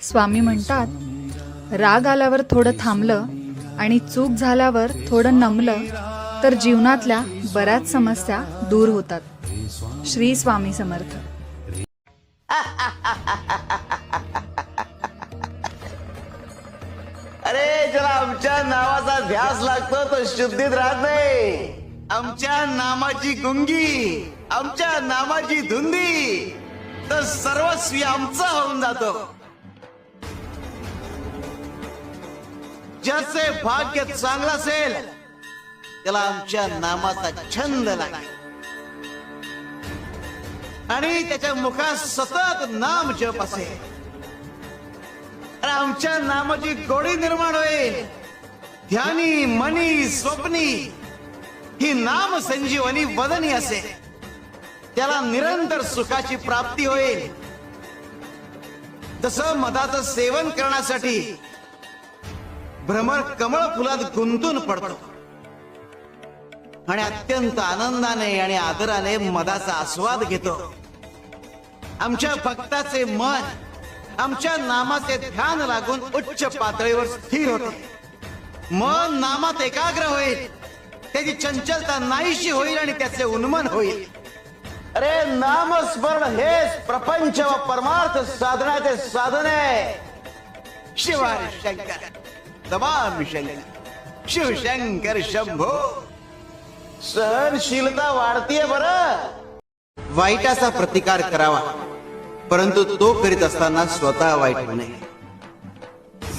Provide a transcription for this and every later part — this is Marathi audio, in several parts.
स्वामी म्हणतात, राग आल्यावर थोडं थांबलं आणि चूक झाल्यावर थोडं नमलं तर जीवनातल्या बऱ्याच समस्या दूर होतात. श्री स्वामी समर्थ. अरे ज्याला आमच्या नावाचा ध्यास लागतो तो शुद्धीत राहत नाही. आमच्या नामाची गुंगी, आमच्या नामाची धुंदी तर सर्वस्वी आमचा होऊन जातो. ज्याचे भाग्य चांगलं असेल त्याला आमच्या नामाचा छंद लागेल आणि त्याच्या मुखात सतत नाम जप असेल. आमच्या नामाची गोडी निर्माण होईल. ध्यानी मनी स्वप्नी ही नाम संजीवनी वदनी असेल. त्याला निरंतर सुखाची प्राप्ती होईल. तसं मधाचं सेवन करण्यासाठी भ्रमर कमळ फुलात गुंतून पडतो आणि अत्यंत आनंदाने आणि आदराने मधाचा आस्वाद घेतो. आमच्या भक्ताचे मन आमच्या नामाचे ध्यान लागून उच्च पातळीवर स्थिर होते. मन नामात एकाग्र होईल. त्याची चंचलता नाहीशी होईल आणि त्याचे उन्मन होईल. अरे नामस्मरण हेच प्रपंच व परमार्थ साधनाचे साधन आहे. शिवाय शंकर तमाम शंकर शिवशंकर शंभो. सहनशीलता वाढतीये बरं. वाईटाचा प्रतिकार करावा परंतु तो करीत असताना स्वतः वाईट होऊ नये.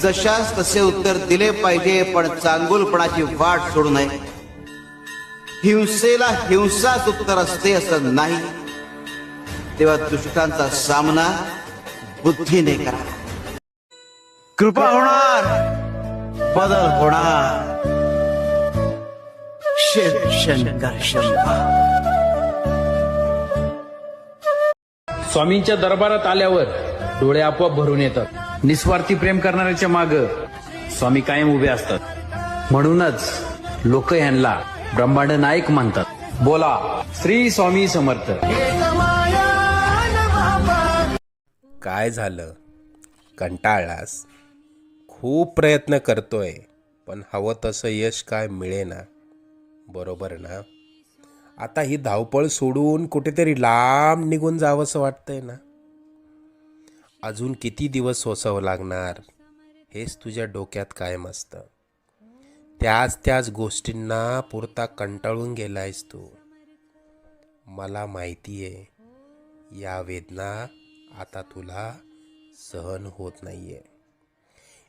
जशास तसे उत्तर दिले पाहिजे पण चांगुलपणाची वाट सोडू नये. हिंसेला हिंसाच उत्तर असते असं नाही. तेव्हा दुष्टांचा सामना बुद्धीने करा. कृपा होणार, बदल होणार. शिव शंकर शंभा. स्वामींच्या दरबारात आल्यावर डोळे आपोआप भरून येतात. निस्वार्थी प्रेम करणाऱ्याच्या माग स्वामी कायम उभे असतात. म्हणूनच लोक यांना ब्रह्मांड नायक म्हणतात. बोला श्री स्वामी समर्थ. काय झालं? कंटाळलास? खूप प्रयत्न करतोय पण हवं तसं यश काय मिळेना, बरोबर ना? आता ही धावपळ सोडून कुठेतरी लांब निघून जावंसं वाटतंय ना? अजून किती दिवस सोसावं लागणार हेच तुझ्या डोक्यात कायम असतं. त्याच गोष्टींना पुरता कंटाळून गेलायस तू. मला माहिती आहे या वेदना आता तुला सहन होत नाहीये.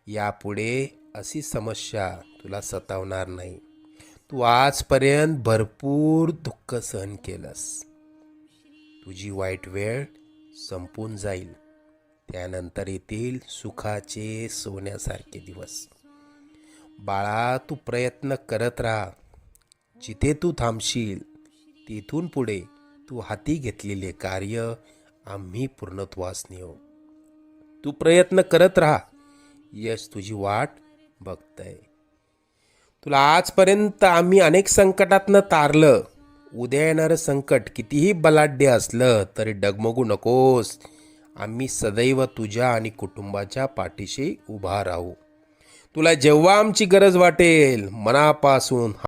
यापुढे अशी समस्या तुला सतावणार नाही. तू आजपर्यंत भरपूर दुःख सहन केलंस. तुझी वाईट वेळ संपून जाईल. त्यानंतर येतील सुखाचे सोन्यासारखे दिवस. बाळा, तू प्रयत्न करत राहा. जिथे तू थांबशील तिथून पुढे तू हाती घेतलेले कार्य आम्ही पूर्णत्वास नेऊ. तू प्रयत्न करत राहा. यश तुझी वाट बघतंय. तुला आजपर्यंत आम्ही अनेक संकटातनं तारलं. उद्या येणारं संकट कितीही बलाढ्य असलं तरी डगमगू नकोस. आम्ही सदैव तुझ्या आणि कुटुंबाच्या पाठीशी उभा राहू. तुला जेव्हा आमची गरज वाटेल मनापासून